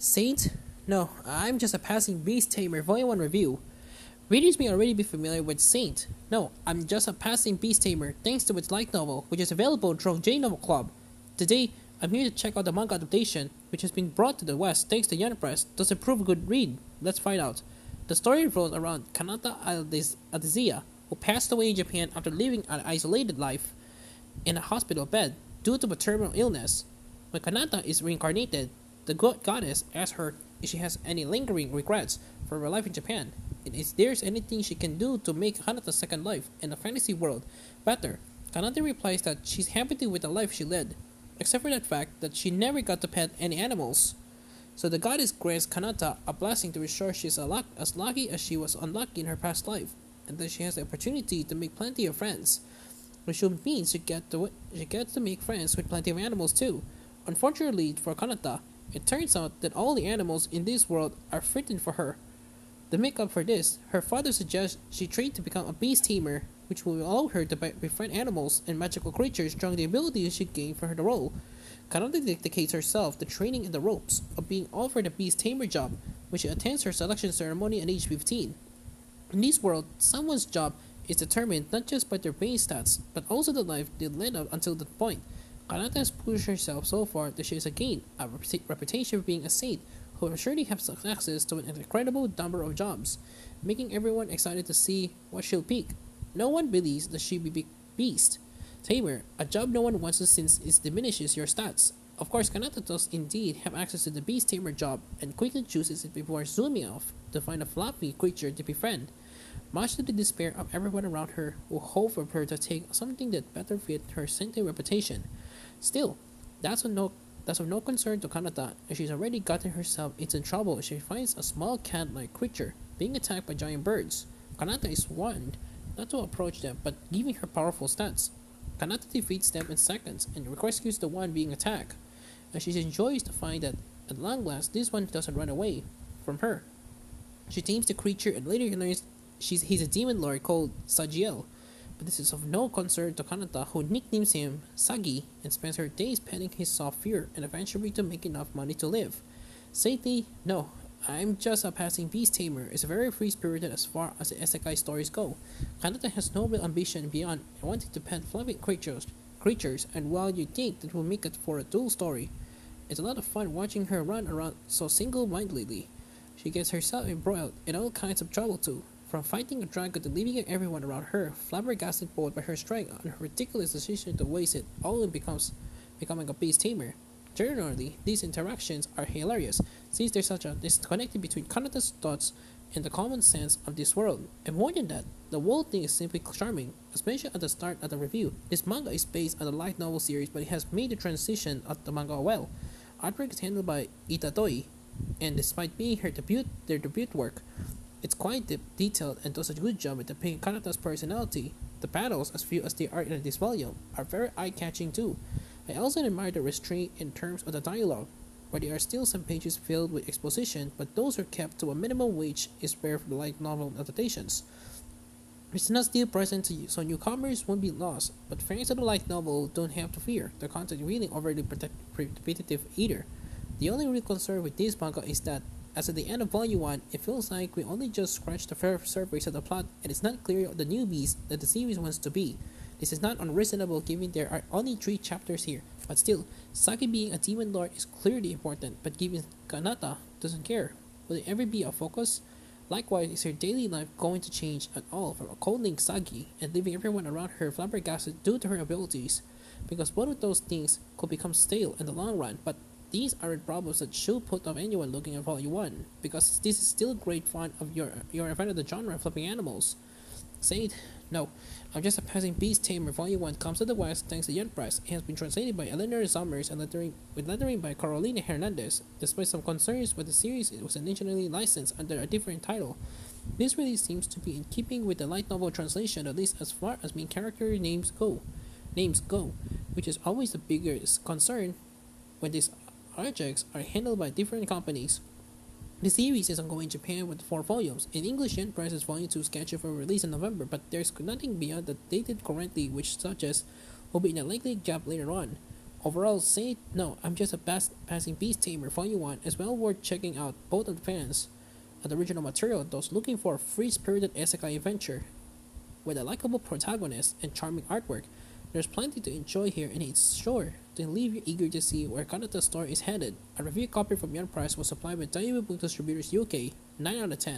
Saint? No, I'm just a passing beast tamer Volume 1 review. Readers may already be familiar with Saint. No, I'm just a passing beast tamer thanks to its light novel, which is available through J Novel Club. Today, I'm here to check out the manga adaptation, which has been brought to the West thanks to Yen Press. Does it prove a good read? Let's find out. The story revolves around Kanata Adizia, who passed away in Japan after living an isolated life in a hospital bed due to a terminal illness. When Kanata is reincarnated, the goddess asks her if she has any lingering regrets for her life in Japan, and if there's anything she can do to make Kanata's second life in the fantasy world better. Kanata replies that she's happy with the life she led, except for the fact that she never got to pet any animals. So the goddess grants Kanata a blessing to ensure she's as lucky as she was unlucky in her past life, and that she has the opportunity to make plenty of friends, which means she gets to make friends with plenty of animals too. Unfortunately for Kanata, it turns out that all the animals in this world are threatened for her. To make up for this, her father suggests she train to become a beast tamer, which will allow her to befriend animals and magical creatures drawing the abilities she gained from the role. Kanata dedicates herself to training in the ropes of being offered a beast tamer job, which she attends her selection ceremony at age 15. In this world, someone's job is determined not just by their base stats, but also the life they led up until that point. Kanata has pushed herself so far that she has gained a reputation for being a saint who will surely have access to an incredible number of jobs, making everyone excited to see what she'll pick. No one believes that she'll be beast tamer, a job no one wants to since it diminishes your stats. Of course, Kanata does indeed have access to the beast tamer job and quickly chooses it before zooming off to find a fluffy creature to befriend, much to the despair of everyone around her who hope for her to take something that better fit her saintly reputation. Still, that's of no concern to Kanata, as she's already gotten herself into trouble as she finds a small cat-like creature being attacked by giant birds. Kanata is warned not to approach them, but giving her powerful stats. Kanata defeats them in seconds and rescues the one being attacked, and she enjoys to find that at long last this one doesn't run away from her. She tames the creature and later learns he's a demon lord called Sagiel, but this is of no concern to Kanata, who nicknames him Sagi and spends her days petting his soft fur and eventually to make enough money to live. Saintly, no, I'm just a passing beast tamer is very free-spirited as far as the isekai stories go. Kanata has no real ambition beyond wanting to pet fluffy creatures, and while you think that will make it for a dual story, it's a lot of fun watching her run around so single-mindedly. She gets herself embroiled in all kinds of trouble too, from fighting a dragon to leaving everyone around her flabbergasted both by her strength and her ridiculous decision to waste it all in becoming a beast tamer. Generally, these interactions are hilarious, since there's such a disconnect between Kanata's thoughts and the common sense of this world. And more than that, the whole thing is simply charming. As mentioned at the start of the review, this manga is based on the light novel series, but it has made the transition of the manga well. Artwork is handled by Itadoi, and despite being their debut work, it's quite detailed and does a good job at depicting Kanata's personality. The battles, as few as they are in this volume, are very eye-catching too. I also admire the restraint in terms of the dialogue, where there are still some pages filled with exposition, but those are kept to a minimum which is rare for the light novel adaptations. It's not still present to you, so newcomers won't be lost, but fans of the light novel don't have to fear the content really overly repetitive either. The only real concern with this manga is that, as at the end of Volume 1, it feels like we only just scratched the surface of the plot and it's not clear the newbies that the series wants to be. This is not unreasonable given there are only 3 chapters here, but still, Saki being a demon lord is clearly important, but given Kanata doesn't care, will it ever be a focus? Likewise, is her daily life going to change at all from coddling Sagi and leaving everyone around her flabbergasted due to her abilities? Because both of those things could become stale in the long run, but these aren't problems that should put off anyone looking at Volume 1, because this is still great fun of your fan of the genre of flipping animals. Saint? No, I'm just a passing beast tamer. Volume 1 comes to the West thanks to Yen Press. It has been translated by Eleanor Summers and lettering by Carolina Hernandez. Despite some concerns with the series, it was initially licensed under a different title. This really seems to be in keeping with the light novel translation, at least as far as main character names go, which is always the biggest concern when these projects are handled by different companies. The series is ongoing in Japan with 4 volumes. In English, Yen Press is Volume 2 scheduled for release in November, but there's nothing beyond the dated currently which suggests will be in a likely gap later on. Overall, I'm just a passing beast tamer volume 1 is well worth checking out both of the fans of the original material and those looking for a free-spirited isekai adventure. With a likable protagonist and charming artwork, there's plenty to enjoy here and it's sure to leave you eager to see where Kanata's story is headed. A review copy from Young Price was supplied by Daewoo Book Distributors UK, 9 out of 10.